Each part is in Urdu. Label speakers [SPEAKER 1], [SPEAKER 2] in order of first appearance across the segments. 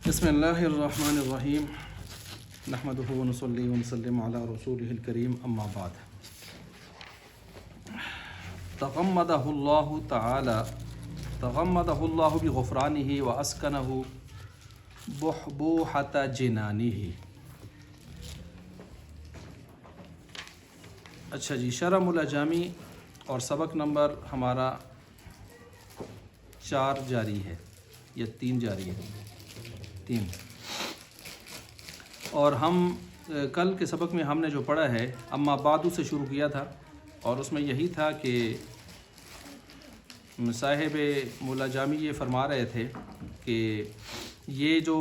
[SPEAKER 1] بسم اللہ الرحمن الرحیم نحمدہ ونصلی ونسلم علی رسولہ الکریم اما بعد تغمدہ اللہ بغفرانہ واسکنہ بحبوحۃ جنانہ۔ اچھا جی، شرح ملاجامی اور سبق نمبر ہمارا 4 جاری ہے یا 3 جاری ہے، 3۔ اور ہم کل کے سبق میں ہم نے جو پڑھا ہے اما بعد سے شروع کیا تھا، اور اس میں یہی تھا کہ صاحب ملاجامی یہ فرما رہے تھے کہ یہ جو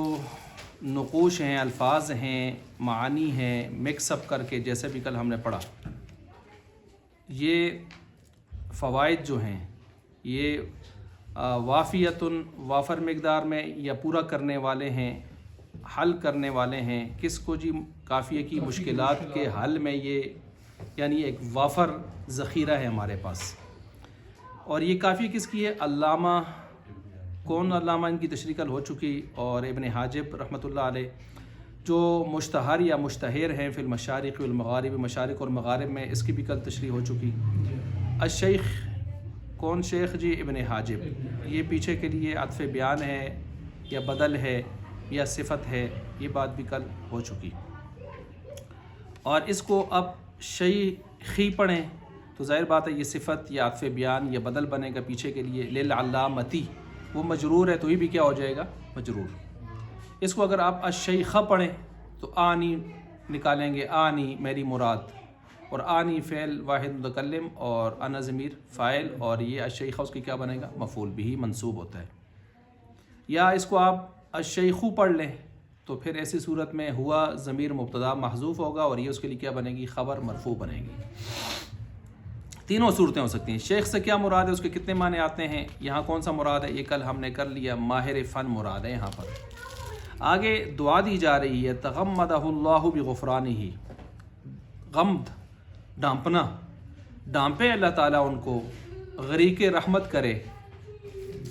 [SPEAKER 1] نقوش ہیں، الفاظ ہیں، معانی ہیں، مکس اپ کر کے جیسے بھی کل ہم نے پڑھا، یہ فوائد جو ہیں یہ وافیتن وافر مقدار میں یا پورا کرنے والے ہیں، حل کرنے والے ہیں۔ کس کو جی؟ قافیے کی مشکلات کے حل میں یہ یعنی ایک وافر ذخیرہ ہے ہمارے پاس۔ اور یہ قافیہ کس کی ہے؟ علامہ کون علامہ؟ ان کی تشریح کل ہو چکی، اور ابن حاجب رحمۃ اللہ علیہ جو مشتہر یا مشتہر ہیں فی المشارق والمغارب، مشارق اور مغارب میں، اس کی بھی کل تشریح ہو چکی۔ الشیخ کون شیخ جی؟ ابن حاجب۔ یہ پیچھے کے لیے عطف بیان ہے یا بدل ہے یا صفت ہے، یہ بات بھی کل ہو چکی۔ اور اس کو اب شیخی پڑھیں تو ظاہر بات ہے یہ صفت یا عطف بیان یا بدل بنے گا پیچھے کے لیے۔ للعلامتی وہ مجرور ہے تو یہ بھی کیا ہو جائے گا؟ مجرور۔ اس کو اگر آپ الشیخہ پڑھیں تو آنی نکالیں گے، آنی میری مراد، اور آنی فعل واحد متکلم اور انا ضمیر فاعل، اور یہ الشیخہ اس کی کیا بنے گا؟ مفعول بھی منصوب ہوتا ہے۔ یا اس کو آپ الشیخو پڑھ لیں تو پھر ایسی صورت میں ہوا ضمیر مبتدا محذوف ہوگا، اور یہ اس کے لیے کیا بنے گی؟ خبر مرفوع بنے گی۔ تینوں صورتیں ہو سکتی ہیں۔ شیخ سے کیا مراد ہے؟ اس کے کتنے معنی آتے ہیں؟ یہاں کون سا مراد ہے؟ یہ کل ہم نے کر لیا، ماہر فن مراد ہے یہاں پر۔ آگے دعا دی جا رہی ہے، تغمدہ اللہ بغفرانہ، غمد ڈانپنا، ڈانپے اللہ تعالیٰ ان کو، غریق رحمت کرے،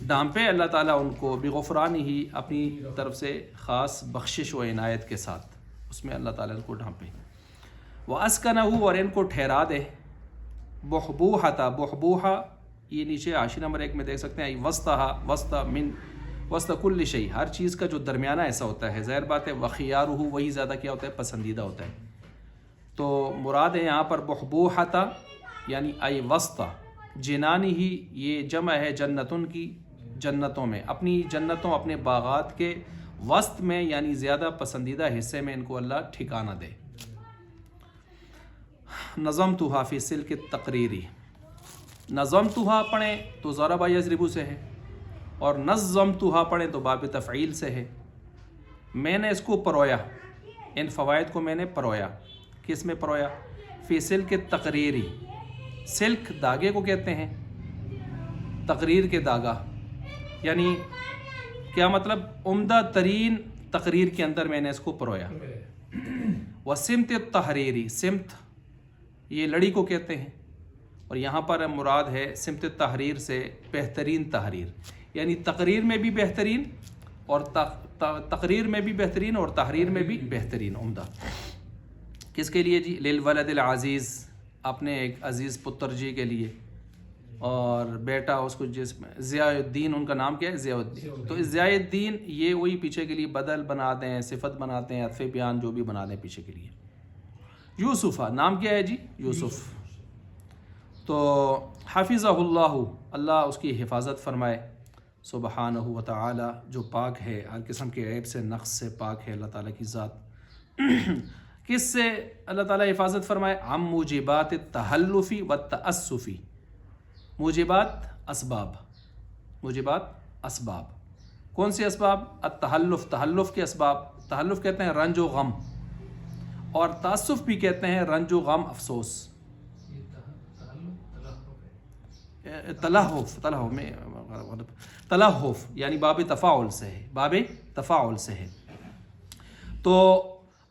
[SPEAKER 1] ڈانپے اللہ تعالیٰ ان کو، بغفرانہ ہی اپنی طرف سے خاص بخشش و عنایت کے ساتھ، اس میں اللہ تعالیٰ ان کو ڈانپے۔ واسکنہ، اور ان کو ٹھہرا دے، بحبوحۃ، بحبوحہ یہ نیچے حاشیہ نمبر 1 میں دیکھ سکتے ہیں، وسطہ، وسط من وسط کل شیء، ہر چیز کا جو درمیانہ ایسا ہوتا ہے، ظاہر بات ہے وخیارہ وہی زیادہ کیا ہوتا ہے؟ پسندیدہ ہوتا ہے۔ تو مراد ہے یہاں پر بحبوحۃ یعنی ای وسط، جنانی ہی یہ جمع ہے جنتن کی، جنتوں میں، اپنی جنتوں، اپنے باغات کے وسط میں یعنی زیادہ پسندیدہ حصے میں ان کو اللہ ٹھکانہ دے۔ نظمتھا فی سلک التقریری، نظمتھا پڑھیں تو ضرب یضرب سے ہے، اور نظمتھا پڑھیں تو باب تفعیل سے ہے۔ میں نے اس کو پرویا، ان فوائد کو میں نے پرویا۔ کس میں پرویا؟ فی سلک التقریری، سلک داغے کو کہتے ہیں، تقریر کے داغا یعنی کیا مطلب؟ عمدہ ترین تقریر کے اندر میں نے اس کو پرویا۔ وسمت التحریری، سمت یہ لڑی کو کہتے ہیں، اور یہاں پر مراد ہے سمت التحریر سے بہترین تحریر، یعنی تقریر میں بھی بہترین، اور تقریر میں بھی بہترین، اور تحریر میں بھی بہترین، عمدہ۔ کس کے لیے جی؟ للولد العزیز، اپنے ایک عزیز پتر جی کے لیے، اور بیٹا اس کو جس ضیاء الدین، ان کا نام کیا ہے؟ ضیاء الدین۔ تو ضیاء الدین یہ وہی پیچھے کے لیے بدل بنا دیں، صفت بناتے ہیں، عطف بیان جو بھی بنا دیں پیچھے کے لیے۔ یوسف، نام کیا ہے جی؟ یوسف۔ تو حافظہ اللہ، اللہ اس کی حفاظت فرمائے، سبحانہ و تعالی جو پاک ہے، ہر قسم کے عیب سے، نقص سے پاک ہے اللہ تعالیٰ کی ذات۔ کس سے اللہ تعالیٰ حفاظت فرمائے؟ عن موجبات التحلف والتأسف، موجبات اسباب، موجبات اسباب، کون سے اسباب؟ التحلف، تحلف کے اسباب، تحلف کہتے ہیں رنج و غم، اور تأسف بھی کہتے ہیں رنج و غم، افسوس۔ تلہف یعنی باب تفاعل سے ہے، باب تفاعل سے ہے۔ تو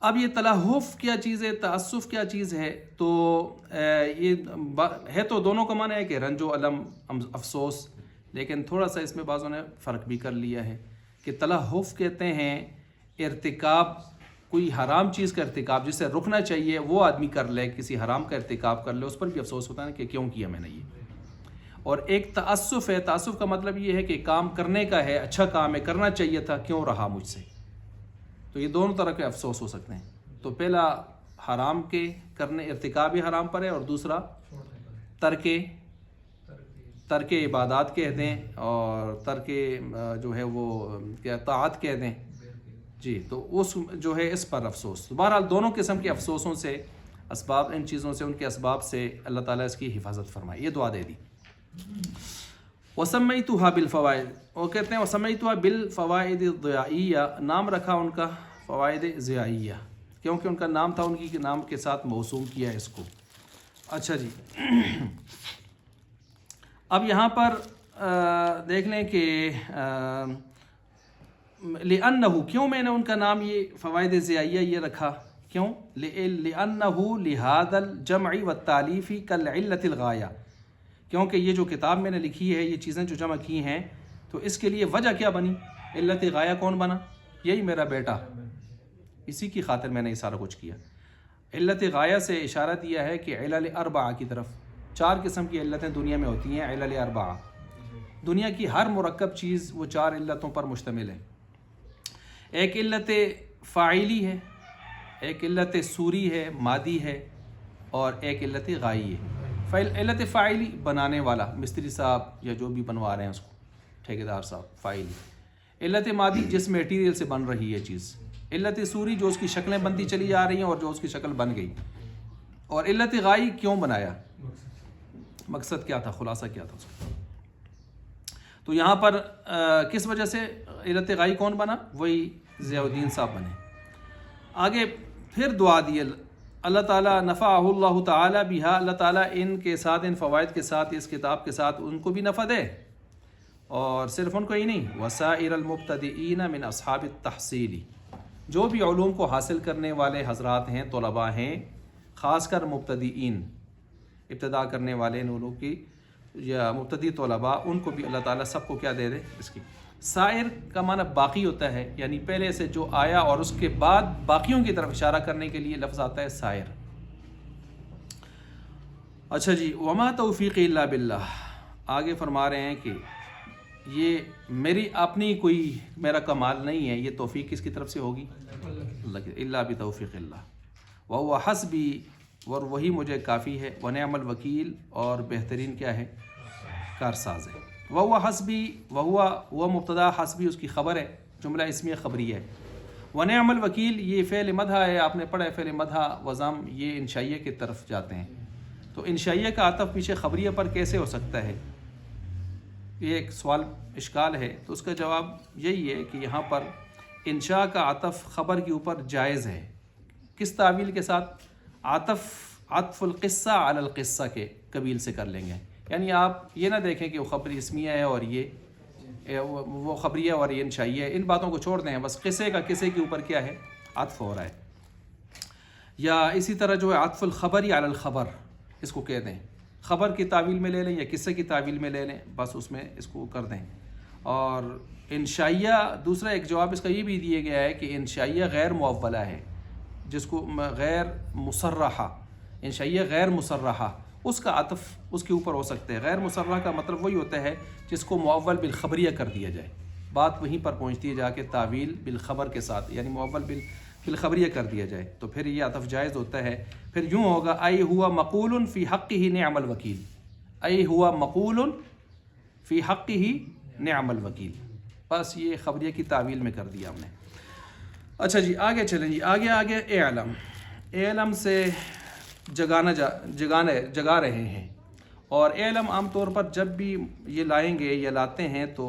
[SPEAKER 1] اب یہ تلہف کیا چیز ہے، تأسف کیا چیز ہے؟ تو یہ ہے تو دونوں کا معنی ہے کہ رنج و الم، افسوس، لیکن تھوڑا سا اس میں بعضوں نے فرق بھی کر لیا ہے کہ تلہف کہتے ہیں ارتکاب، کوئی حرام چیز کا ارتکاب جسے رکنا چاہیے وہ آدمی کر لے، کسی حرام کا ارتکاب کر لے، اس پر بھی افسوس ہوتا ہے کہ کیوں کیا میں نے یہ۔ اور ایک تعسف ہے، تعسف کا مطلب یہ ہے کہ کام کرنے کا ہے، اچھا کام ہے، کرنا چاہیے تھا، کیوں رہا مجھ سے۔ تو یہ دونوں طرح کے افسوس ہو سکتے ہیں۔ تو پہلا حرام کے کرنے، ارتکاب حرام پر ہے، اور دوسرا ترک عبادات کہہ دیں، اور ترک جو ہے وہ کیا طاعت کہہ دیں جی، تو اس جو ہے اس پر افسوس۔ بہرحال دونوں قسم کے افسوسوں سے، اسباب، ان چیزوں سے، ان کے اسباب سے اللہ تعالیٰ اس کی حفاظت فرمائے۔ یہ دعا دے دی۔ وَسَمَّيْتُهَا بِالْفَوَائِدِ، وہ کہتے ہیں وَسَمَّيْتُهَا بِالْفَوَائِدِ الضِّيَائِيَّةِ، نام رکھا ان کا فوائد ضیائیہ، کیونکہ ان کا نام تھا، ان کی نام کے ساتھ موسوم کیا اس کو۔ اچھا جی، اب یہاں پر دیکھ لیں کہ لِأَنَّهُ، کیوں میں نے ان کا نام یہ فوائد ضیائیہ یہ رکھا، کیوں؟ لِأَنَّهُ لِهَذَا الْجَمْعِ وَالتَّأْلِيفِ كَالْعِلَّةِ الْغَایَةِ، کیونکہ یہ جو کتاب میں نے لکھی ہے، یہ چیزیں جو جمع کی ہیں، تو اس کے لیے وجہ کیا بنی؟ علت غایہ کون بنا؟ یہی میرا بیٹا، اسی کی خاطر میں نے یہ سارا کچھ کیا۔ علت غایہ سے اشارہ دیا ہے کہ علل اربعہ کی طرف، 4 قسم کی علتیں دنیا میں ہوتی ہیں، علل اربعہ، دنیا کی ہر مرکب چیز وہ 4 علتوں پر مشتمل ہے۔ ایک علت فاعلی ہے، ایک علت سوری ہے، مادی ہے، اور ایک علت غائی ہے۔ علت فاعلی بنانے والا، مستری صاحب یا جو بھی بنوا رہے ہیں اس کو، ٹھیکیدار صاحب، فاعلی۔ علت مادی، جس میٹیریل سے بن رہی ہے چیز۔ علت سوری، جو اس کی شکلیں بنتی چلی جا رہی ہیں اور جو اس کی شکل بن گئی۔ اور علت غائی، کیوں بنایا، مقصد کیا تھا، خلاصہ کیا تھا اس کا۔ تو یہاں پر کس وجہ سے علت غائی کون بنا؟ وہی ضیاء الدین صاحب بنے۔ آگے پھر دعا دی اللہ تعالیٰ، نفعہ اللہ تعالیٰ بہا، اللہ تعالیٰ ان کے ساتھ، ان فوائد کے ساتھ، اس کتاب کے ساتھ ان کو بھی نفع دے، اور صرف ان کو ہی نہیں، وسائر المبتدئین من اصحاب التحصیل، جو بھی علوم کو حاصل کرنے والے حضرات ہیں، طلباء ہیں، خاص کر مبتدئین، ابتدا کرنے والے ان علوم کی، یا مبتدی طلباء، ان کو بھی اللہ تعالیٰ سب کو کیا دے دے اس کی۔ سائر کا معنی باقی ہوتا ہے، یعنی پہلے سے جو آیا اور اس کے بعد باقیوں کی طرف اشارہ کرنے کے لیے لفظ آتا ہے سائر۔ اچھا جی، وما توفیق الا باللہ، آگے فرما رہے ہیں کہ یہ میری اپنی کوئی میرا کمال نہیں ہے، یہ توفیق کس کی طرف سے ہوگی؟ اللہ کی، الا بتوفیق اللہ، وهو حسبی، اور وہی مجھے کافی ہے، ونعم الوکیل، اور بہترین کیا ہے، کارساز ہے۔ وهو حسبی، وہ مبتدا، حسبی اس کی خبر ہے، جملہ اسمیہ خبری ہے۔ ونعم الوکیل، یہ فعل مدح ہے، آپ نے پڑھا ہے فعل مدح وضم، یہ انشائیہ کی طرف جاتے ہیں، تو انشائیہ کا عطف پیچھے خبریہ پر کیسے ہو سکتا ہے؟ یہ ایک سوال اشکال ہے، تو اس کا جواب یہی ہے کہ یہاں پر انشاء کا عطف خبر کے اوپر جائز ہے، کس تعویل کے ساتھ؟ عطف القصہ علی القصہ کے قبیل سے کر لیں گے، یعنی آپ یہ نہ دیکھیں کہ وہ خبر اسمیہ ہے اور یہ وہ خبریہ اور یہ انشائیہ ہے، ان باتوں کو چھوڑ دیں، بس قصے کا قصے کے اوپر کیا ہے، عطف ہو رہا ہے۔ یا اسی طرح جو ہے عطف الخبری علی الخبر، اس کو کہہ دیں، خبر کی تعویل میں لے لیں یا قصے کی تعویل میں لے لیں، بس اس میں اس کو کر دیں۔ اور انشائیہ، دوسرا ایک جواب اس کا یہ بھی دیا گیا ہے کہ انشائیہ غیر معولہ ہے، جس کو غیر مصرحہ، انشائیہ غیر مصرحہ، اس کا عطف اس کے اوپر ہو سکتے ہیں۔ غیر مصرحہ کا مطلب وہی ہوتا ہے جس کو معول بالخبریہ کر دیا جائے، بات وہیں پر پہنچتی ہے جا کے تعویل بالخبر کے ساتھ، یعنی معول بالخبریہ کر دیا جائے، تو پھر یہ عطف جائز ہوتا ہے۔ پھر یوں ہوگا، ای ہوا مقول فی حقہ نعم الوکیل، ای ہوا مقول فی حقہ نعم الوکیل، بس یہ خبریہ کی تعویل میں کر دیا ہم نے۔ اچھا جی، آگے چلیں جی، آگے اعلم، اعلم سے جگا رہے ہیں، اور اعلم عام طور پر جب بھی یہ لائیں گے یا لاتے ہیں تو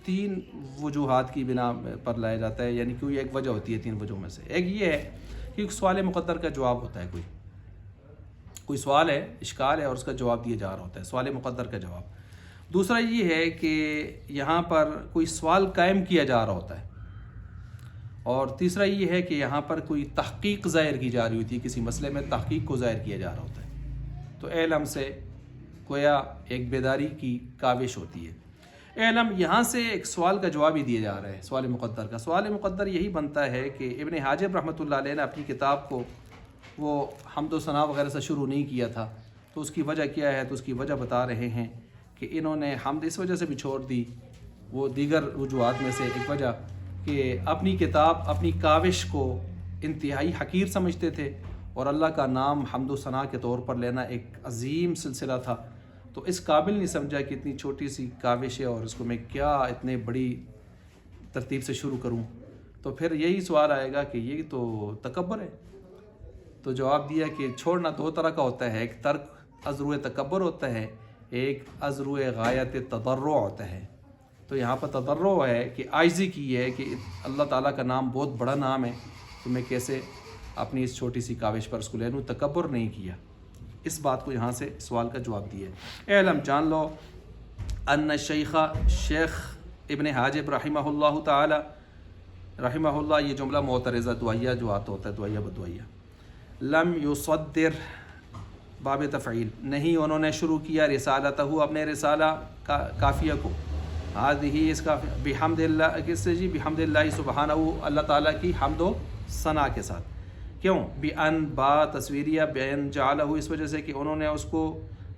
[SPEAKER 1] 3 وجوہات کی بنا پر لایا جاتا ہے، یعنی کوئی ایک وجہ ہوتی ہے 3 وجہوں میں سے۔ ایک یہ ہے کہ ایک سوال مقدر کا جواب ہوتا ہے، کوئی سوال ہے، اشکال ہے، اور اس کا جواب دیا جا رہا ہوتا ہے، سوال مقدر کا جواب۔ دوسرا یہ ہے کہ یہاں پر کوئی سوال قائم کیا جا رہا ہوتا ہے، اور تیسرا یہ ہے کہ یہاں پر کوئی تحقیق ظاہر کی جا رہی ہوتی ہے، کسی مسئلے میں تحقیق کو ظاہر کیا جا رہا ہوتا ہے، تو علم سے گویا ایک بیداری کی کاوش ہوتی ہے۔ علم یہاں سے ایک سوال کا جواب ہی دیا جا رہا ہے، سوال مقدر کا۔ سوال مقدر یہی بنتا ہے کہ ابن حاجب رحمۃ اللہ علیہ نے اپنی کتاب کو وہ حمد و ثنا وغیرہ سے شروع نہیں کیا تھا، تو اس کی وجہ کیا ہے؟ تو اس کی وجہ بتا رہے ہیں کہ انہوں نے حمد اس وجہ سے بھی چھوڑ دی، وہ دیگر وجوہات میں سے ایک وجہ کہ اپنی کتاب، اپنی کاوش کو انتہائی حقیر سمجھتے تھے، اور اللہ کا نام حمد و ثنا کے طور پر لینا ایک عظیم سلسلہ تھا، تو اس قابل نہیں سمجھا کہ اتنی چھوٹی سی کاوش ہے اور اس کو میں کیا اتنے بڑی ترتیب سے شروع کروں۔ تو پھر یہی سوال آئے گا کہ یہ تو تکبر ہے۔ تو جواب دیا کہ چھوڑنا دو طرح کا ہوتا ہے، ایک ترک از روئے تکبر ہوتا ہے، ایک از روئے غایت تضرع ہوتا ہے۔ تو یہاں پر تضرع ہے کہ عاجزی کی ہے کہ اللہ تعالیٰ کا نام بہت بڑا نام ہے، تو میں کیسے اپنی اس چھوٹی سی کاوش پر اس کو لے لوں، تکبر نہیں کیا۔ اس بات کو یہاں سے سوال کا جواب دیا ہے۔ علم جان لو ان شیخ ابن حاجب رحمہ اللہ تعالی رحمہ اللہ، یہ جملہ معترضہ دعائیہ جو آتا ہوتا ہے، دعائیہ بدعائیہ، لم یصدر باب تفعیل، نہیں انہوں نے شروع کیا رسالتہ، اپنے رسالہ کافیہ کو، ہی اس کا بحمد اللہ، کس سے جی؟ بحمد اللہ سبحانہ، اللہ تعالیٰ کی حمد و ثنا کے ساتھ۔ کیوں؟ بأن با تصویریہ، بأن جعلہ، اس وجہ سے کہ انہوں نے اس کو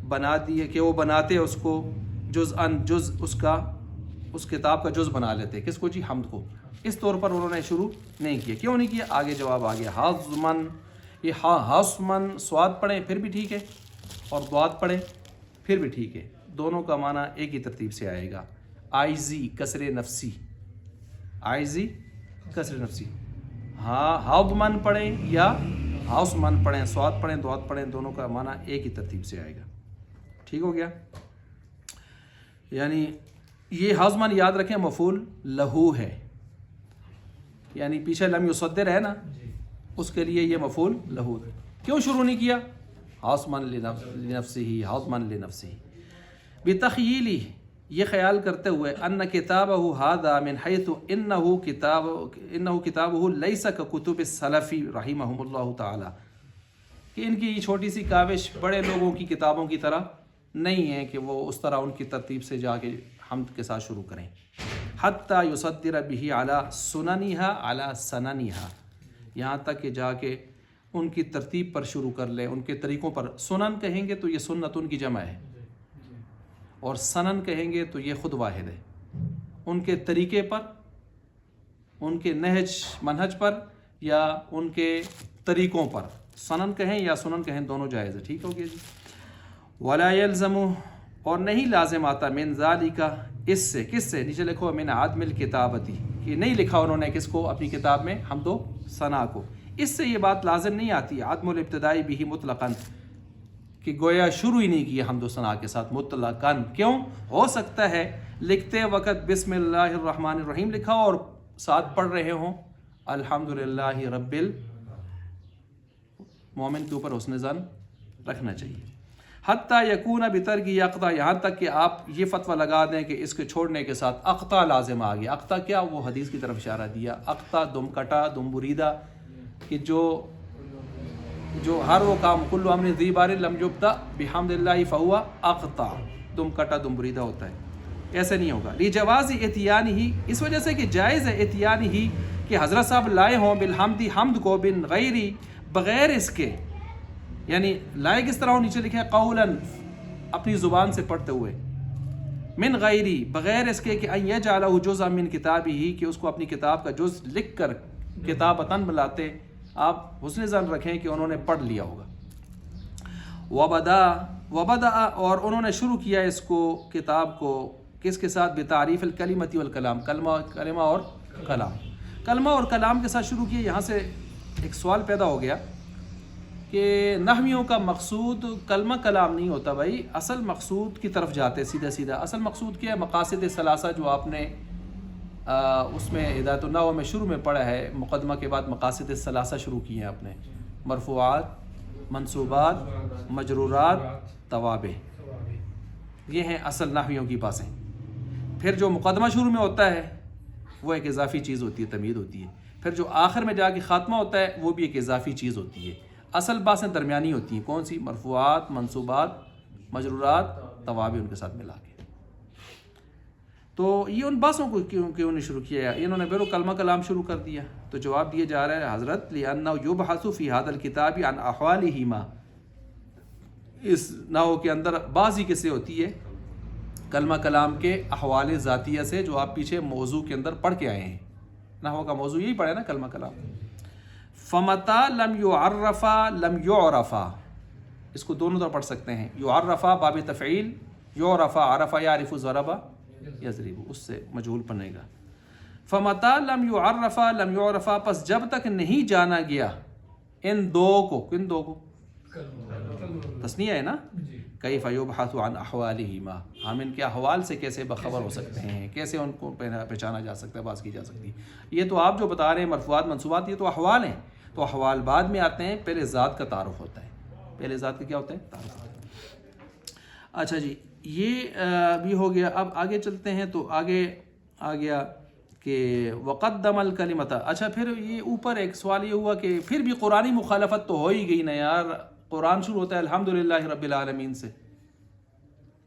[SPEAKER 1] بنا دیے، کہ وہ بناتے اس کو جزءاً جز، اس کا، اس کتاب کا جز بنا لیتے، کس کو جی؟ حمد کو۔ اس طور پر انہوں نے شروع نہیں کیا۔ کیوں نہیں کیا؟ آگے جواب آ گیا، حاضمن، یہ حاصمن سواد پڑھیں پھر بھی ٹھیک ہے، اور دواد پڑھیں پھر بھی ٹھیک ہے، دونوں کا معنی ایک ہی ترتیب سے آئے گا۔ عاجزی کسر نفسی، عاجزی کسر نفسی، حاضمن پڑھیں یا حاصمن پڑھیں، سواد پڑھیں دواد پڑھیں، دونوں کا معنی ایک ہی ترتیب سے آئے گا۔ ٹھیک ہو گیا؟ یعنی یہ حاضمن یاد رکھیں مفعول لہو ہے، یعنی پیچھے لم یصدر ہے نا، اس کے لیے یہ مفعول لہو ہے۔ کیوں شروع نہیں کیا؟ حاصمن لنفسہ، حاضمن لنفسہ، بتخییلی، یہ خیال کرتے ہوئے، ان کتابہ ھذا من حیث انہ کتابہ لیس ککتب السلف رحمہم اللہ تعالی، کہ ان کی یہ چھوٹی سی کاوش بڑے لوگوں کی کتابوں کی طرح نہیں ہے کہ وہ اس طرح ان کی ترتیب سے جا کے حمد کے ساتھ شروع کریں۔ حتی یصدر بہ علی سننھا علی سننھا، یہاں تک کہ جا کے ان کی ترتیب پر شروع کر لیں، ان کے طریقوں پر۔ سنن کہیں گے تو یہ سنتن کی جمع ہے، اور سنن کہیں گے تو یہ خود واحد ہے، ان کے طریقے پر، ان کے نہج منہج پر، یا ان کے طریقوں پر، سنن کہیں یا سنن کہیں، دونوں جائز ہے۔ ٹھیک ہو گیا جی؟ ولا یلزم، اور نہیں لازم آتا، من ذالک، اس سے، کس سے؟ نیچے لکھو من عدم الکتابتی، کہ نہیں لکھا انہوں نے کس کو اپنی کتاب میں؟ حمد و ثنا کو۔ اس سے یہ بات لازم نہیں آتی، عدم الابتدائی بھی مطلقاً، کہ گویا شروع ہی نہیں کیا حمد و ثنا کے ساتھ مطلقاً۔ کیوں؟ ہو سکتا ہے لکھتے وقت بسم اللہ الرحمن الرحیم لکھا اور ساتھ پڑھ رہے ہوں الحمدللہ رب مومن کے اوپر حسن ظن رکھنا چاہیے۔ حتیٰ یکون بترک اقطع، یہاں تک کہ آپ یہ فتویٰ لگا دیں کہ اس کے چھوڑنے کے ساتھ اقطع لازم آ گیا۔ اقطع کیا؟ وہ حدیث کی طرف اشارہ دیا، اقطع دم کٹا دم بریدہ، کہ جو ہر وہ کام، کل امر ذی بار لم یبدأ بحمد اللہ فہو اقطع، دم کٹا دم بریدہ ہوتا ہے، ایسے نہیں ہوگا۔ لجواز اتیان ہی، اس وجہ سے کہ جائز ہے، اتیان ہی، کہ حضرت صاحب لائے ہوں بالحمد، حمد کو، بن غیری، بغیر اس کے، یعنی لائے کس طرح ہو؟ نیچے لکھے قولاً، اپنی زبان سے پڑھتے ہوئے، من غیری، بغیر اس کے، کہ ان یجعلہ جزءا من کتابہ، کہ اس کو اپنی کتاب کا جز لکھ کر کتابتاً بلاتے، آپ حسن ظن رکھیں کہ انہوں نے پڑھ لیا ہوگا۔ وبدأ، اور انہوں نے شروع کیا اس کو، کتاب کو، کس کے ساتھ؟ بتعریف الکلمۃ والکلام، کلمہ اور کلام، کلمہ اور کلام کے ساتھ شروع کیا۔ یہاں سے ایک سوال پیدا ہو گیا کہ نحویوں کا مقصود کلمہ کلام نہیں ہوتا بھائی، اصل مقصود کی طرف جاتے سیدھا سیدھا۔ اصل مقصود کیا ہے؟ مقاصد ثلاثہ، جو آپ نے اس میں ہدایت النحو میں شروع میں پڑھا ہے، مقدمہ کے بعد مقاصد ثلاثہ شروع کیے ہیں آپ نے، مرفوعات، منصوبات، مجرورات، توابع، یہ ہیں اصل نحویوں کی باتیں۔ پھر جو مقدمہ شروع میں ہوتا ہے وہ ایک اضافی چیز ہوتی ہے، تمہید ہوتی ہے، پھر جو آخر میں جا کے خاتمہ ہوتا ہے وہ بھی ایک اضافی چیز ہوتی ہے۔ اصل باتیں درمیانی ہوتی ہیں، کون سی؟ مرفوعات، منصوبات، مجرورات، توابع، ان کے ساتھ ملا کے۔ تو یہ ان بحثوں کو کیوں نہیں شروع کیا ہے؟ انہوں نے بیرو کلمہ کلام شروع کر دیا. تو جواب دیا جا رہا ہے حضرت لِأَنَّهُ يُبْحَثُ فِي هَذَا الْكِتَابِ عَنْ أَحْوَالِهِمَا. اس نحو کے اندر بعضی قصے ہوتی ہے کلمہ کلام کے احوال ذاتیہ سے جو آپ پیچھے موضوع کے اندر پڑھ کے آئے ہیں. نحو کا موضوع یہی پڑھا ہے نا کلمہ کلام. فَمَتَا لَمْ يُعَرَّفَا لَمْ يُعْرَفَا. اس کو دونوں طرح پڑھ سکتے ہیں. یعرفا باب تفعیل، یعرفا عرفا یعرف ضربا یضرب، اس سے مجہول بنے گا. فَمَتَا لَمْ يُعَرَّفَا لَمْ يُعْرَفَا. پس جب تک نہیں جانا گیا ان دو کو، کن دو کو؟ تثنیہ ہے نا. کیف یبحث عن احوالہما. ہم ان کے احوال سے کیسے بخبر ہو سکتے ہیں، کیسے ان کو پہچانا جا سکتا ہے، بات کی جا سکتی ہے. یہ تو آپ جو بتا رہے ہیں مرفوعات منصوبات، یہ تو احوال ہیں. تو احوال بعد میں آتے ہیں، پہلے ذات کا تعارف ہوتا ہے. پہلے ذات کا کیا ہوتا ہے؟ تعارف ہوتا ہے. اچھا جی، یہ بھی ہو گیا. اب آگے چلتے ہیں. تو آگے آ گیا کہ وقدم الکلمۃ. اچھا پھر یہ اوپر ایک سوال یہ ہوا کہ پھر بھی قرآنی مخالفت تو ہو ہی گئی نا یار. قرآن شروع ہوتا ہے الحمدللہ رب العالمین سے،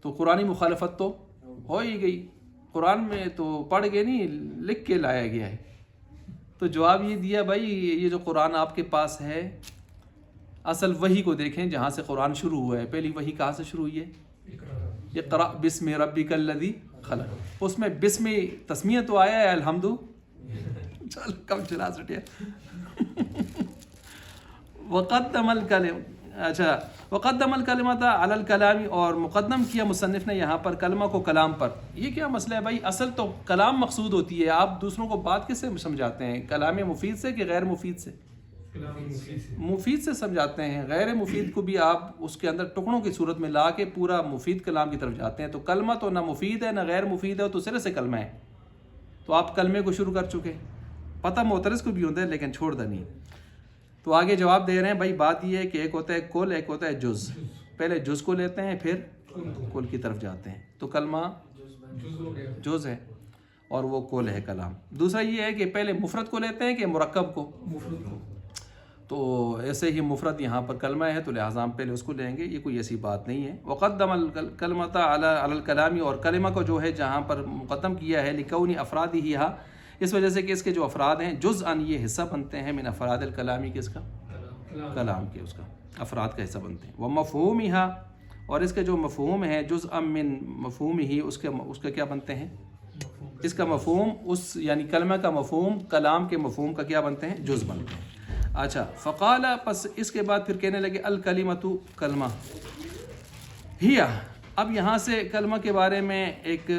[SPEAKER 1] تو قرآنی مخالفت تو ہو ہی گئی. قرآن میں تو پڑھ کے نہیں، لکھ کے لایا گیا ہے. تو جواب یہ دیا بھائی یہ جو قرآن آپ کے پاس ہے، اصل وحی کو دیکھیں جہاں سے قرآن شروع ہوا ہے. پہلی وحی کہاں سے شروع ہوئی ہے؟ اقرأ بسم ربک الذی خلق. اس میں بسم تسمیہ تو آیا ہے الحمد. چل کم چلا سٹیا. وقدم الکلم. اچھا وقدم الکلمۃ علی الکلام. اور مقدم کیا مصنف نے یہاں پر کلمہ کو کلام پر. یہ کیا مسئلہ ہے بھائی؟ اصل تو کلام مقصود ہوتی ہے. آپ دوسروں کو بات کس سے سمجھاتے ہیں؟ کلام مفید سے کہ غیر مفید سے؟ مفید سے سمجھاتے ہیں. غیر مفید کو بھی آپ اس کے اندر ٹکڑوں کی صورت میں لا کے پورا مفید کلام کی طرف جاتے ہیں. تو کلمہ تو نہ مفید ہے نہ غیر مفید ہے، تو سرے سے کلمہ ہے. تو آپ کلمے کو شروع کر چکے. پتہ معترض کو بھی ہوتا ہے لیکن چھوڑ دے نہیں. تو آگے جواب دے رہے ہیں بھائی بات یہ ہے کہ ایک ہوتا ہے کل، ایک ہوتا ہے جز. پہلے جز کو لیتے ہیں پھر کل کی طرف جاتے ہیں. تو کلمہ جز ہے اور وہ کل ہے کلام. دوسرا یہ ہے کہ پہلے مفرد کو لیتے ہیں کہ مرکب کو. تو ایسے ہی مفرد یہاں پر کلمہ ہے تو لہٰذا ہم پہلے اس کو لیں گے. یہ کوئی ایسی بات نہیں ہے. وقدم الکلمۃ علی الکلام. اور کلمہ کو جو ہے جہاں پر مقدم کیا ہے لکونی افرادہا، اس وجہ سے کہ اس کے جو افراد ہیں جزءاً یہ حصہ بنتے ہیں من افراد الکلامی کے، اس کا کلام کے اس کا افراد کا حصہ بنتے ہیں. ومفہومہا. اور اس کے جو مفہوم ہے جزءاً من مفہومہ، اس کا کیا بنتے ہیں؟ اس کا مفہوم، اس یعنی کلمہ کا مفہوم کلام کے مفہوم کا کیا بنتے ہیں؟ جز بنتے ہیں. اچھا فقال. پس اس کے بعد پھر کہنے لگے الکلمۃ کلمہ ہی. اب یہاں سے کلمہ کے بارے میں ایک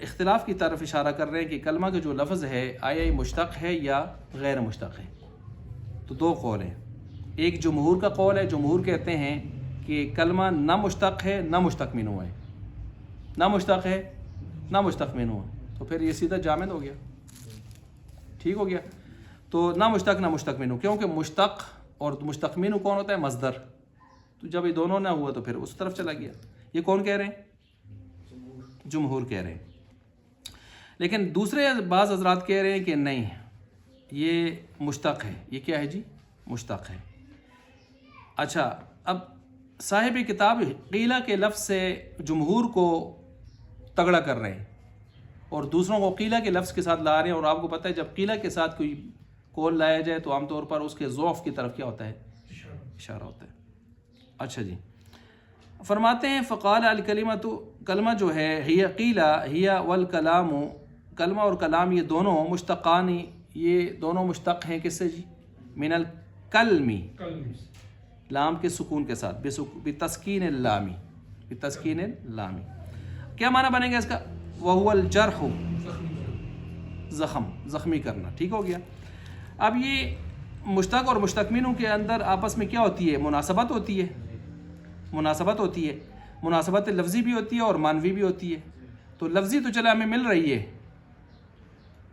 [SPEAKER 1] اختلاف کی طرف اشارہ کر رہے ہیں کہ کلمہ کا جو لفظ ہے آیا یہ مشتق ہے یا غیر مشتق ہے. تو دو قول ہیں. ایک جمہور کا قول ہے. جمہور کہتے ہیں کہ کلمہ نہ مشتق ہے نہ مشتق منہ ہے. نہ مشتق ہے نہ مشتق منہ ہے. تو پھر یہ سیدھا جامد ہو گیا. ٹھیک ہو گیا. تو نہ مشتق نہ مشتق منہ، کیونکہ مشتق اور مشتق منہ کون ہوتا ہے؟ مصدر. تو جب یہ دونوں نہ ہوا تو پھر اس طرف چلا گیا. یہ کون کہہ رہے ہیں؟ جمہور کہہ رہے ہیں. لیکن دوسرے بعض حضرات کہہ رہے ہیں کہ نہیں یہ مشتق ہے. یہ کیا ہے جی؟ مشتق ہے. اچھا اب صاحب کتاب قیلہ کے لفظ سے جمہور کو تگڑا کر رہے ہیں اور دوسروں کو قیلہ کے لفظ کے ساتھ لا رہے ہیں. اور آپ کو پتہ ہے جب قیلہ کے ساتھ کوئی قول لایا جائے تو عام طور پر اس کے ضعف کی طرف کیا ہوتا ہے؟ اشارہ ہوتا ہے. اچھا جی فرماتے ہیں فقال الکلمۃ. کلمہ جو ہے ہی قیلہ ہی والکلام. کلمہ اور کلام یہ دونوں مشتقانی، یہ دونوں مشتق ہیں کس سے جی؟ من الکلمی، لام کے سکون کے ساتھ، بتسکین اللامی. بتسکین اللامی کیا معنی بنے گا اس کا؟ وہو الجرح، زخمی کرنا. ٹھیک ہو گیا. اب یہ مشتق اور مشتق منہ کے اندر آپس میں کیا ہوتی ہے؟ مناسبت ہوتی ہے. مناسبت ہوتی ہے. مناسبت لفظی بھی ہوتی ہے اور معنوی بھی ہوتی ہے. تو لفظی تو چلا ہمیں مل رہی ہے،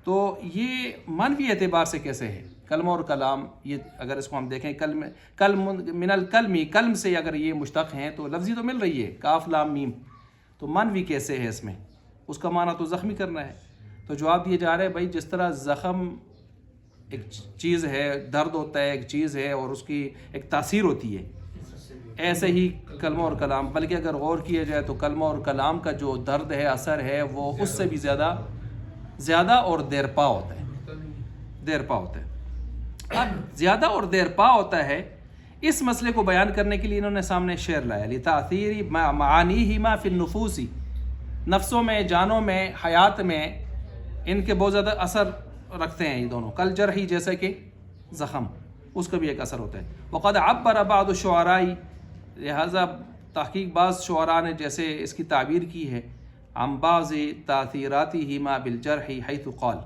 [SPEAKER 1] تو یہ معنوی اعتبار سے کیسے ہے؟ کلمہ اور کلام یہ اگر اس کو ہم دیکھیں کلم من الکلمی، کلم سے اگر یہ مشتق ہیں تو لفظی تو مل رہی ہے کاف لام میم، تو معنوی کیسے ہے اس میں؟ اس کا معنی تو زخمی کرنا ہے. تو جواب دیے جا رہے ہیں بھائی جس طرح زخم ایک چیز ہے، درد ہوتا ہے ایک چیز ہے اور اس کی ایک تاثیر ہوتی ہے. ایسے ہی کلمہ اور کلام، بلکہ اگر غور کیا جائے تو کلمہ اور کلام کا جو درد ہے، اثر ہے، وہ اس سے بھی زیادہ اور دیرپا ہوتا ہے. اب زیادہ اور دیرپا ہوتا ہے. اس مسئلے کو بیان کرنے کے لیے انہوں نے سامنے شعر لایا، لتاثیر معانیہما فی النفوس، نفسوں میں، جانوں میں، حیات میں ان کے بہت زیادہ اثر رکھتے ہیں یہ دونوں. کل جرحی، جیسے کہ زخم، اس کا بھی ایک اثر ہوتا ہے. وقد عبر بعض الشعراء، لہذا تحقیق بعض شعراء نے جیسے اس کی تعبیر کی ہے، عن بعض تاثیراتہما بالجرح حیث قال،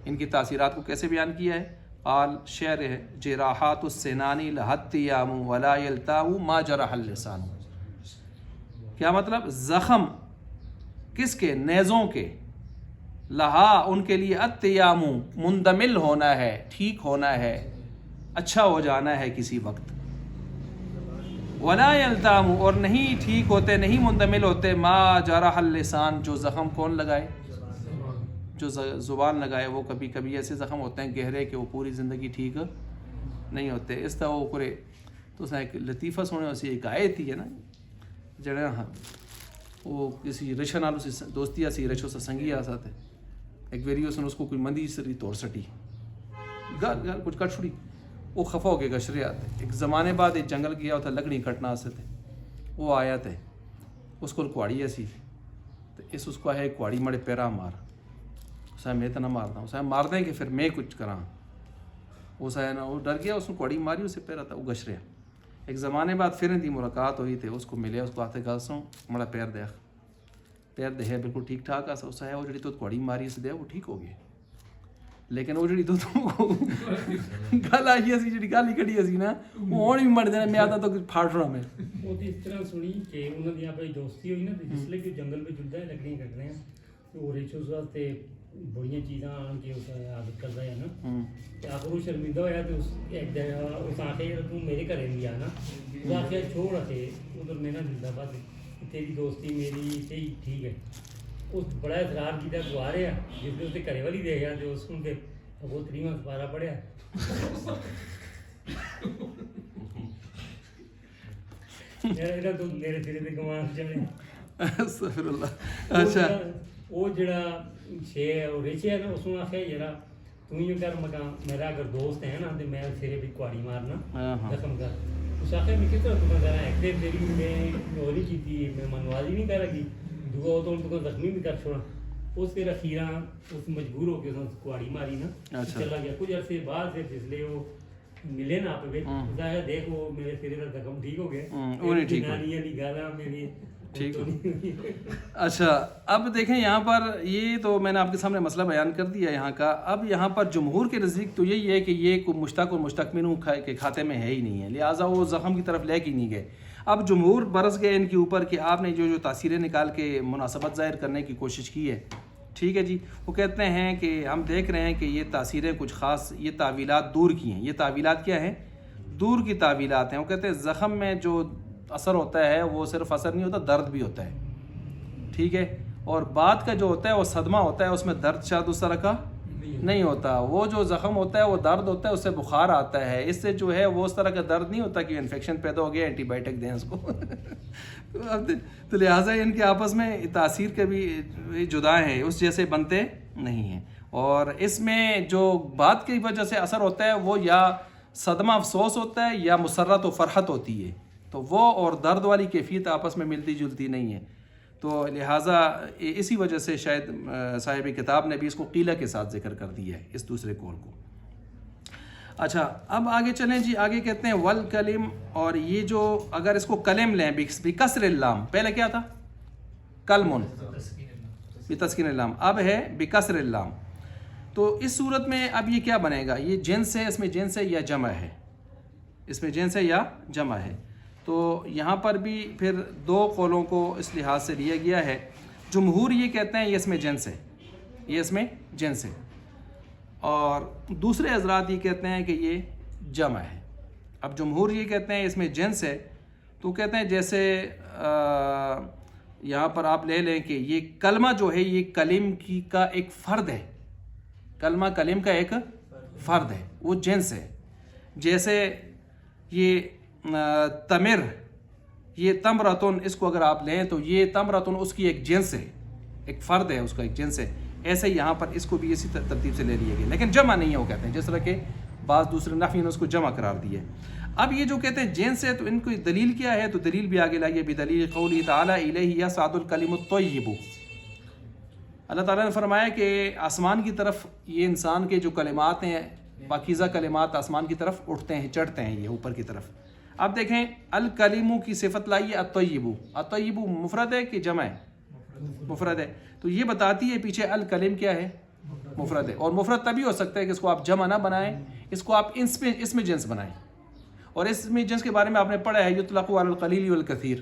[SPEAKER 1] ان کی تاثیرات کو کیسے بیان کیا ہے. قال، شعر ہے، جراحات السنان لہت یام ولا یلتاو ما جرح اللسان. کیا مطلب؟ زخم کس کے؟ نیزوں کے، لہا ان کے لیے، اتیام مندمل ہونا ہے، ٹھیک ہونا ہے، اچھا ہو جانا ہے کسی وقت. ولا یلتام، اور نہیں ٹھیک ہوتے، نہیں مندمل ہوتے، ما جرح اللسان، جو زخم کون لگائے؟ جو زبان لگائے. وہ کبھی کبھی ایسے زخم ہوتے ہیں گہرے کہ وہ پوری زندگی ٹھیک نہیں ہوتے. اس طرح وہ کرے تو اس نے ایک لطیفہ سنے، اسی ایک آیت ہی ہے نا جڑا وہ کسی رشا نالو سے دوستی سی رشو سے سنگی آ ساتے ایک ویری اس نے اس کو کوئی مندی سری توڑ سٹی گل کچھ کٹ چھڑی، وہ خفا ہو کے گشرے آتے. ایک زمانے بعد ایک جنگل گیا ہوتا لکڑی کٹنا سے تھے، وہ آیا تھے اس کو کوڑی ایسی تو اس کو ہے کوڑی مڑے پیرا مار، اسے میں تو نہ مارتا ہوں، اسے مار دیں کہ پھر میں کچھ کراں. اسے نا وہ ڈر گیا، اس نے کوڑی ماری، اسے پیرا تھا وہ گشریا. ایک زمانے بعد پھر ان کی ملاقات ہوئی تھی، اس کو ملے، اس کو آتے گل سوں مڑا پیر دے ہے بالکل ٹھیک ٹھاک. اسا ہے وہ جڑی تو کوڑی ماری سے دے وہ ٹھیک ہو گئی، لیکن وہ جڑی تو گل آئی سی جڑی گل ہی کڑی سی نا وہ ہن بھی مر جانا، میں آتا تو پھاڑنا میں.
[SPEAKER 2] وہ اس طرح سنی کہ انہوں نے اپنی دوستی ہوئی نا، جس لے کہ جنگل میں جلدا ہے لکڑیاں کٹنے ہیں تو ریچو اس واسطے بڑیاں چیزاں آن کے اس عادت کرتا ہے نا. آخر وہ شرمندہ ہوا تو ایک جگہ اس آخر تو میرے گھر بھی آنا، اس آخر چھوڑ کے ادھر میرا زندہ باد تیری دوستی میری سے ہی ٹھیک ہے. اس بڑا اصرار کیا تو آ رہا، جس نے اسے گھر والی دیکھا تو اس کو وہ 3واں سپارہ پڑھیا. تو میرے سرے سے گمان چڑھے.
[SPEAKER 1] اچھا
[SPEAKER 2] وہ جڑا ریچے ہے نا، اس نے آخیا یار تم ہی کر مکان میرا اگر دوست ہے نا تو میں سرے بھی کوڑی مارنا زخم کر. اس آخر میں کس طرح تمہیں کرا ایک دن تیری میں وہ نہیں کی تھی، میں منوازی نہیں کر رہی دعا ہو تو ان کو زخمی بھی کر چھوڑا. اس پھر اخیراں اس مجبور ہو کے اس کوڑی ماری نا چلا گیا. کچھ عرصے بعد پھر جس لیے وہ ملے نا آپ ظاہر دیکھو میرے سرے کا زخم ٹھیک ہو گیا، نانیاں دی گالاں میری
[SPEAKER 1] ٹھیک. اچھا اب دیکھیں یہاں پر یہ تو میں نے آپ کے سامنے مسئلہ بیان کر دیا یہاں کا. اب یہاں پر جمہور کے نزدیک تو یہی ہے کہ یہ کوئی مشتق اور مشتق کے کھاتے میں ہے ہی نہیں ہے، لہٰذا وہ زخم کی طرف لے کے نہیں گئے. اب جمہور برس گئے ان کے اوپر کہ آپ نے جو تاثیریں نکال کے مناسبت ظاہر کرنے کی کوشش کی ہے، ٹھیک ہے جی. وہ کہتے ہیں کہ ہم دیکھ رہے ہیں کہ یہ تاثیریں کچھ خاص، یہ تعویلات دور کی ہیں. یہ تعویلات کیا ہیں؟ دور کی تعویلات ہیں. وہ کہتے ہیں زخم میں جو اثر ہوتا ہے وہ صرف اثر نہیں ہوتا، درد بھی ہوتا ہے، ٹھیک ہے. اور بات کا جو ہوتا ہے وہ صدمہ ہوتا ہے، اس میں درد شاید اس طرح کا نہیں ہوتا. وہ جو زخم ہوتا ہے وہ درد ہوتا ہے، اس سے بخار آتا ہے، اس سے جو ہے وہ اس طرح کا درد نہیں ہوتا کہ انفیکشن پیدا ہو گیا اینٹی بائیوٹک دیں اس کو. تو لہٰذا ان کے آپس میں تاثیر کے بھی جدا ہیں، اس جیسے بنتے نہیں ہیں. اور اس میں جو بات کی وجہ سے اثر ہوتا ہے وہ یا صدمہ افسوس ہوتا ہے یا مسرت و فرحت ہوتی ہے. تو وہ اور درد والی کیفیت آپس میں ملتی جلتی نہیں ہے. تو لہٰذا اسی وجہ سے شاید صاحب کتاب نے بھی اس کو قیلہ کے ساتھ ذکر کر دیا ہے، اس دوسرے قول کو. اچھا اب آگے چلیں جی. آگے کہتے ہیں والکلم، اور یہ جو اگر اس کو کلم لیں بکسر اللام، پہلے کیا تھا؟ کلمن بتسکین اللام، اب ہے بکسر اللام. تو اس صورت میں اب یہ کیا بنے گا؟ یہ جنس ہے، اس میں جنس ہے یا جمع ہے؟ اس میں جنس ہے یا جمع ہے؟ تو یہاں پر بھی پھر دو قولوں کو اس لحاظ سے لیا گیا ہے. جمہور یہ کہتے ہیں یہ اس میں جنس ہے، یہ اس میں جنس ہے، اور دوسرے حضرات یہ کہتے ہیں کہ یہ جمع ہے. اب جمہور یہ کہتے ہیں اس میں جنس ہے، تو کہتے ہیں جیسے یہاں پر آپ لے لیں کہ یہ کلمہ جو ہے یہ کلم کی کا ایک فرد ہے، کلمہ کلم کا ایک فرد ہے، وہ جنس ہے. جیسے یہ تمر، یہ تمرتن، اس کو اگر آپ لیں تو یہ تمرتن اس کی ایک جنس ہے، ایک فرد ہے، اس کا ایک جنس ہے. ایسے ہی یہاں پر اس کو بھی اسی ترتیب سے لے لیا گیا، لیکن جمع نہیں ہے وہ کہتے ہیں، جس طرح کہ بعض دوسرے نحوی نے اس کو جمع قرار دیا. اب یہ جو کہتے ہیں جنس ہے تو ان کی دلیل کیا ہے؟ تو دلیل بھی آگے لائیے، بدلیل قولی تعالیٰ الیہ یصعد الکلم الطیب. اللہ تعالیٰ نے فرمایا کہ آسمان کی طرف یہ انسان کے جو کلمات ہیں، پاکیزہ کلمات آسمان کی طرف اٹھتے ہیں، چڑھتے ہیں یہ اوپر کی طرف. اب دیکھیں الکلم کی صفت لائیے الطیب. الطیب مفرد ہے کہ جمع ہے؟ مفرد ہے. تو یہ بتاتی ہے پیچھے الکلم کیا ہے؟ مفرد ہے. اور مفرد تبھی ہو سکتا ہے کہ اس کو آپ جمع نہ بنائیں، اس کو آپ اس میں جنس بنائیں. اور اس میں جنس کے بارے میں آپ نے پڑھا ہے یطلق علی القلیل والکثیر،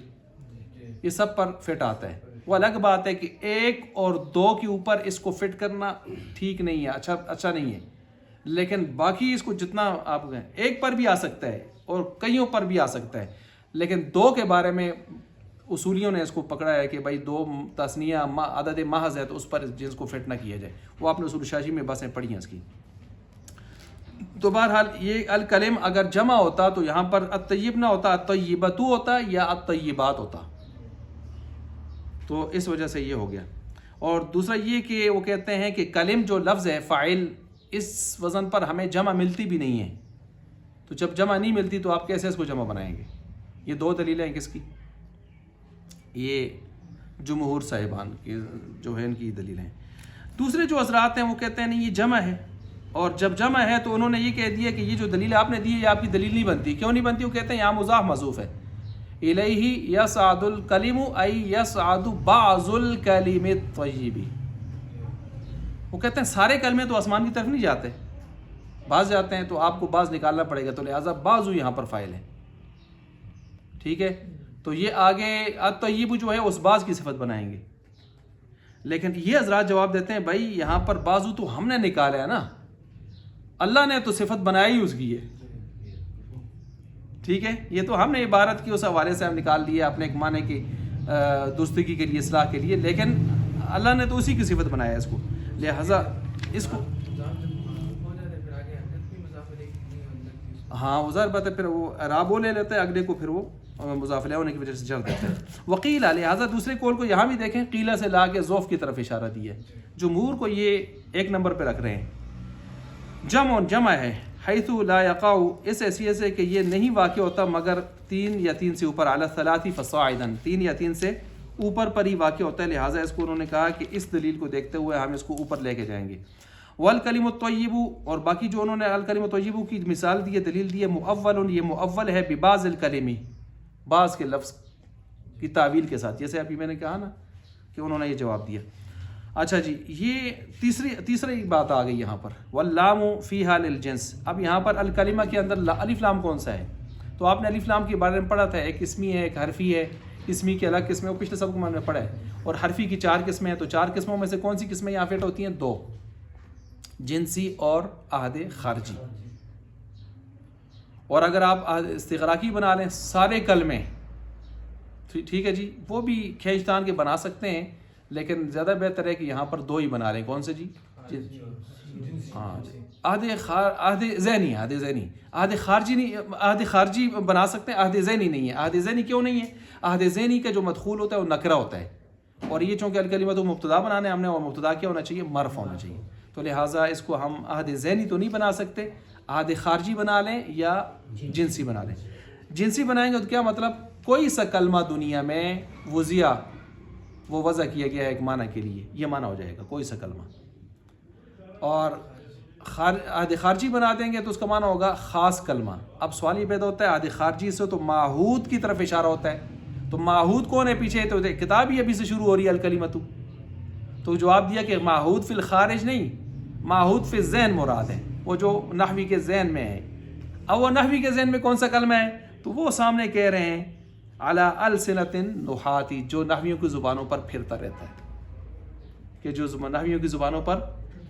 [SPEAKER 1] یہ سب پر فٹ آتا ہے. وہ الگ بات ہے کہ ایک اور دو کے اوپر اس کو فٹ کرنا ٹھیک نہیں ہے، اچھا نہیں ہے. لیکن باقی اس کو جتنا آپ ایک پر بھی آ سکتا ہے اور کئیوں پر بھی آ سکتا ہے، لیکن دو کے بارے میں اصولیوں نے اس کو پکڑا ہے کہ بھائی دو تثنیہ عدد محض ہے تو اس پر جنس کو فٹ نہ کیا جائے. وہ آپ نے اصول شاشی میں باتیں پڑھی ہیں اس کی. تو بہرحال یہ الکلم اگر جمع ہوتا تو یہاں پر الطیب نہ ہوتا، الطیبۃ ہوتا یا الطیبات ہوتا. تو اس وجہ سے یہ ہو گیا. اور دوسرا یہ کہ وہ کہتے ہیں کہ کلم جو لفظ ہے فاعل، اس وزن پر ہمیں جمع ملتی بھی نہیں ہے. تو جب جمع نہیں ملتی تو آپ کیسے اس کو جمع بنائیں گے؟ یہ دو دلیلیں ہیں کس کی؟ یہ جمہور صاحبان کی جو ہے ان کی دلیلیں ہیں. دوسرے جو حضرات ہیں وہ کہتے ہیں نہیں یہ جمع ہے، اور جب جمع ہے تو انہوں نے یہ کہہ دیا کہ یہ جو دلیل آپ نے دی ہے یہ آپ کی دلیل نہیں بنتی. کیوں نہیں بنتی؟ وہ کہتے ہیں یہاں مضاف محذوف ہے. الیہ یصعد الکلم ای یصعد بعض الکلم الطیب. وہ کہتے ہیں سارے کلمے تو آسمان کی طرف نہیں جاتے، بعض جاتے ہیں، تو آپ کو بعض نکالنا پڑے گا، تو لہٰذا بعض یہاں پر فاعل ہے. ٹھیک ہے، تو یہ آگے الطیب جو ہے اس بعض کی صفت بنائیں گے. لیکن یہ حضرات جواب دیتے ہیں بھائی یہاں پر بازو تو ہم نے نکالا ہے نا، اللہ نے تو صفت بنائی اس کی ہے. ٹھیک ہے، یہ تو ہم نے عبارت کی اس حوالے سے ہم نکال لیا اپنے ایک معنی کی درستگی کے لیے، اصلاح کے لیے، لیکن اللہ نے تو اسی کی صفت بنایا ہے اس کو. لہذا اس کو ہاں ظاہر بات ہے، پھر وہ اعراب وہ لے لیتا ہے اگلے کو، پھر وہ مضاف الیہ ہونے کی وجہ سے جر دیتا ہے. وقیل لہذا دوسرے قول کو یہاں بھی دیکھیں، قیلہ سے لا کے ذوف کی طرف اشارہ دیا ہے. جمہور کو یہ ایک نمبر پہ رکھ رہے ہیں. جمع ہے حیث لا یقع، اس حیثیت سے کہ یہ نہیں واقع ہوتا مگر 3 یا 3 سے اوپر، علی الثلاث فصاعدا، 3 یا 3 سے اوپر پر ہی واقع ہوتا ہے. لہٰذا اس کو انہوں نے کہا کہ اس دلیل کو دیکھتے ہوئے ہم اس کو اوپر لے کے جائیں گے. والکلم الطیب، اور باقی جو انہوں نے الکلم الطیب کی مثال دی ہے، دلیل دی ہے، مؤول، یہ مؤول ہے ببعض الکلمی، بعض کے لفظ کی تعویل کے ساتھ، جیسے ابھی میں نے کہا نا کہ انہوں نے یہ جواب دیا. اچھا جی، یہ تیسری بات آ گئی یہاں پر، واللام فیہا للجنس. اب یہاں پر الکلمہ کے اندر الف لام کون سا ہے؟ تو آپ نے الف لام کے بارے میں پڑھا تھا، ایک اسمی ہے، ایک حرفی ہے. اسمی کی الگ قسمیں وہ پچھلے سب کو میں نے پڑھا ہے، اور حرفی کی 4 قسمیں ہیں. تو 4 قسموں میں سے کون سی قسمیں یہاں فٹ ہوتی ہیں؟ 2، جنسی اور عہد خارجی. اور اگر آپ استغراقی بنا لیں سارے کلمے، ٹھیک ہے جی، وہ بھی کھینچتان کے بنا سکتے ہیں، لیکن زیادہ بہتر ہے کہ یہاں پر 2 ہی بنا لیں. کون سے جی؟ ہاں جی، عہد ذہنی، عہد خارجی نہیں، عہد خارجی بنا سکتے ہیں، عہد ذہنی نہیں ہے. عہد ذہنی کیوں نہیں ہے؟ عہد ذہنی کا جو مدخول ہوتا ہے وہ نکرہ ہوتا ہے، اور یہ چونکہ الکلمہ تو مبتدا بنانے ہم نے، اور مبتدا کیا ہونا چاہیے؟ مرفوع ہونا چاہیے. تو لہٰذا اس کو ہم عہد ذہنی تو نہیں بنا سکتے، عہد خارجی بنا لیں یا جنسی بنا لیں. جنسی بنائیں گے تو کیا مطلب؟ کوئی سا کلمہ دنیا میں وضع، وہ وضع کیا گیا ہے ایک معنی کے لیے، یہ معنی ہو جائے گا کوئی سا کلمہ. اور عہد خارجی بنا دیں گے تو اس کا معنی ہوگا خاص کلمہ. اب سوال یہ پیدا ہوتا ہے عہد خارجی سے تو معہود کی طرف اشارہ ہوتا ہے، تو معہود کون ہے پیچھے؟ تو کتاب ہی ابھی سے شروع ہو رہی ہے الکلمۃ. تو جواب دیا کہ معہود فی الخارج نہیں، معہود فی الذہن مراد ہے، وہ جو نحوی کے ذہن میں ہے. اب وہ نحوی کے ذہن میں کون سا کلمہ ہے؟ تو وہ سامنے کہہ رہے ہیں علی السنۃ النحاۃ، جو نحویوں کی زبانوں پر پھرتا رہتا ہے، کہ جو نحویوں کی زبانوں پر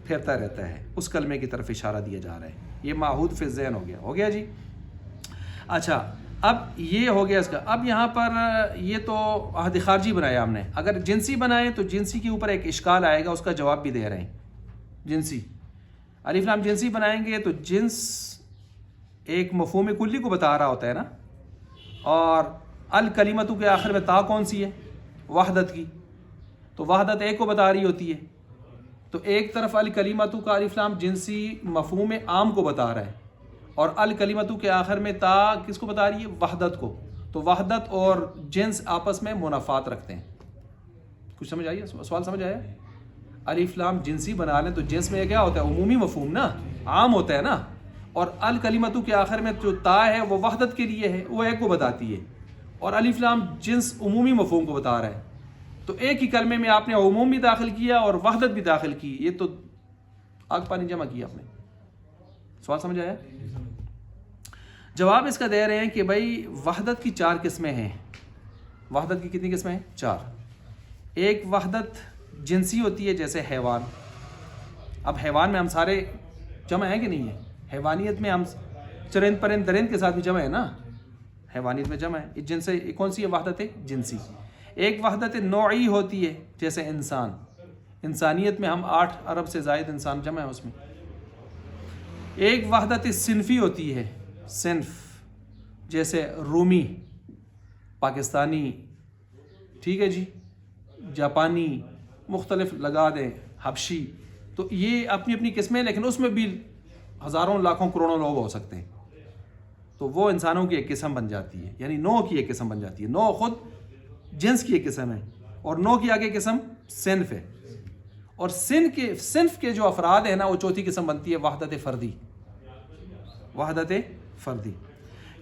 [SPEAKER 1] پھرتا رہتا ہے، اس کلمے کی طرف اشارہ دیا جا رہا ہے. یہ معہود فی الذہن ہو گیا جی. اچھا، اب یہ ہو گیا اس کا. اب یہاں پر یہ تو عہد خارجی بنایا ہم نے، اگر جنسی بنائیں تو جنسی کے اوپر ایک اشکال آئے گا، اس کا جواب بھی دے رہے ہیں. جنسی الف لام جنسی بنائیں گے تو جنس ایک مفہوم کلی کو بتا رہا ہوتا ہے نا، اور الکلمتو کے آخر میں تا کون سی ہے؟ وحدت کی. تو وحدت ایک کو بتا رہی ہوتی ہے. تو ایک طرف الکلمتو کا الف لام جنسی مفہوم عام کو بتا رہا ہے اور الکلمتو کے آخر میں تا کس کو بتا رہی ہے؟ وحدت کو. تو وحدت اور جنس آپس میں منافات رکھتے ہیں. کچھ سمجھ آئی؟ سوال سمجھ آیا؟ الف لام جنسی بنا لیں تو جنس میں کیا ہوتا ہے؟ عمومی مفہوم نا، عام ہوتا ہے نا. اور الکلمتو کے آخر میں جو تا ہے وہ وحدت کے لیے ہے، وہ ایک کو بتاتی ہے. اور الف لام جنس عمومی مفہوم کو بتا رہا ہے. تو ایک ہی کلمے میں آپ نے عموم بھی داخل کیا اور وحدت بھی داخل کی. یہ تو آگ پانی جمع کیا آپ نے. سوال سمجھ آیا؟ جواب اس کا دے رہے ہیں کہ بھائی وحدت کی 4 قسمیں ہیں. وحدت کی کتنی قسمیں ہیں؟ 4. ایک وحدت جنسی ہوتی ہے جیسے حیوان. اب حیوان میں ہم سارے جمع ہیں کہ نہیں ہے؟ حیوانیت میں ہم چرند پرند درند کے ساتھ بھی جمع ہے نا، حیوانیت میں جمع ہے. جن سے کون سی ہے؟ وحدت جنسی. ایک وحدت نوعی ہوتی ہے جیسے انسان. انسانیت میں ہم 8 ارب سے زائد انسان جمع ہیں اس میں. ایک وحدت صنفی ہوتی ہے، صنف جیسے رومی، پاکستانی، ٹھیک ہے جی، جاپانی، مختلف لگا دیں، حبشی. تو یہ اپنی اپنی قسمیں، لیکن اس میں بھی ہزاروں لاکھوں کروڑوں لوگ ہو سکتے ہیں. تو وہ انسانوں کی ایک قسم بن جاتی ہے، یعنی نوع کی ایک قسم بن جاتی ہے. نوع خود جنس کی ایک قسم ہے اور نوع کی آگے قسم صنف ہے. اور صنف کے جو افراد ہیں نا، وہ چوتھی قسم بنتی ہے وحدت فردی. وحدت فردی.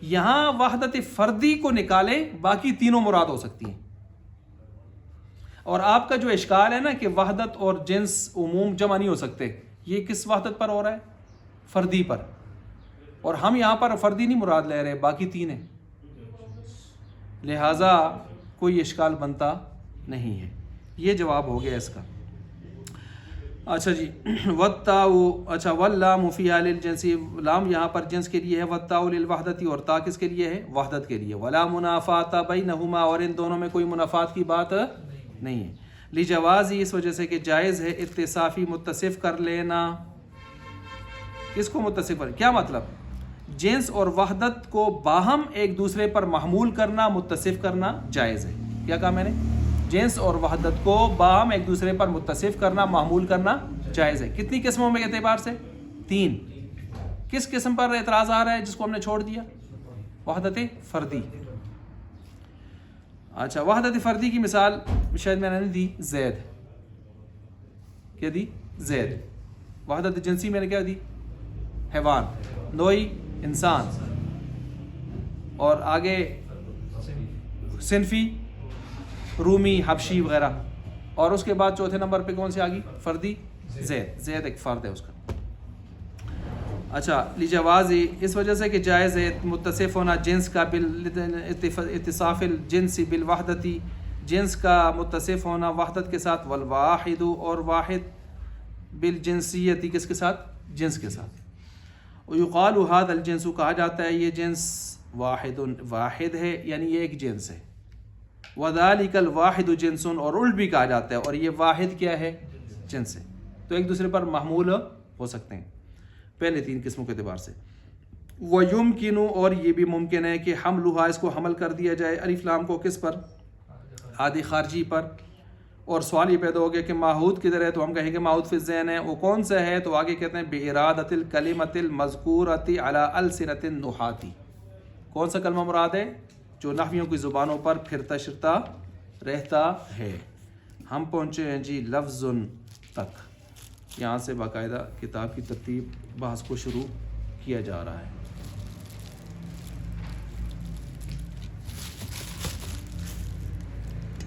[SPEAKER 1] یہاں وحدت فردی کو نکالیں، باقی تینوں مراد ہو سکتی ہیں. اور آپ کا جو اشکال ہے نا کہ وحدت اور جنس عموم جمع نہیں ہو سکتے، یہ کس وحدت پر ہو رہا ہے؟ فردی پر. اور ہم یہاں پر فردی نہیں مراد لے رہے، باقی 3 ہیں. لہٰذا کوئی اشکال بنتا نہیں ہے. یہ جواب ہو گیا اس کا. اچھا جی، والتاء، اچھا واللام فیہا للجنس، لام یہاں پر جنس کے لیے ہے، والتاء للوحدتی، اور تا کس کے لیے ہے؟ وحدت کے لیے. ولا منافات بینہما، اور ان دونوں میں کوئی منافات کی بات نہیں ہے. لجوازی، اس وجہ سے کہ جائز ہے اتصافی متصف کر لینا. کس کو متصف کر؟ کیا مطلب؟ جنس اور وحدت کو باہم ایک دوسرے پر محمول کرنا، متصف کرنا جائز ہے. کیا کہا میں نے؟ جنس اور وحدت کو باہم ایک دوسرے پر متصف کرنا، محمول کرنا جائز ہے. کتنی قسموں میں کے اعتبار سے؟ 3. کس قسم پر اعتراض آ رہا ہے جس کو ہم نے چھوڑ دیا؟ وحدت فردی. اچھا، وحدت فردی کی مثال شاید میں نے دی، زید. کیا دی؟ زید. وحدت جنسی میں نے کیا دی؟ حیوان. نوعی انسان. اور آگے صنفی رومی، حبشی وغیرہ. اور اس کے بعد چوتھے نمبر پہ کون سی آ گئی؟ فردی، زید. زید ایک فرد ہے اس کا. اچھا، لجوازی، اس وجہ سے کہ جائز ہے متصف ہونا جنس کا اتصاف الجنس بالوحدتی، جنس کا متصف ہونا وحدت کے ساتھ، والواحد، اور واحد بالجنسیتی، کس کے ساتھ؟ جنس کے ساتھ. ویقال ھذا الجنس، کہا جاتا ہے یہ جنس واحد، واحد ہے، یعنی یہ ایک جنس ہے. وذالک الواحد جنس، اور الٹ بھی کہا جاتا ہے، اور یہ واحد کیا ہے؟ جنس ہے. تو ایک دوسرے پر محمول ہو سکتے ہیں پہلے 3 قسموں کے اعتبار سے. ویمکن، اور یہ بھی ممکن ہے کہ حملھا، اس کو حمل کر دیا جائے الف لام کو کس پر؟ عادی خارجی پر. اور سوال یہ پیدا ہو گیا کہ ماحود کدھر ہے؟ تو ہم کہیں گے ماحود فی الذہن ہے. وہ کون سا ہے؟ تو آگے کہتے ہیں بارادۃ الکلمۃ المذکورۃ علی السنۃ النحاۃ. کون سا کلمہ مراد ہے؟ جو نحویوں کی زبانوں پر پھرتا شرتا رہتا ہے. ہم پہنچے ہیں جی لفظ تک. یہاں سے باقاعدہ کتاب کی ترتیب بحث کو شروع کیا جا رہا ہے.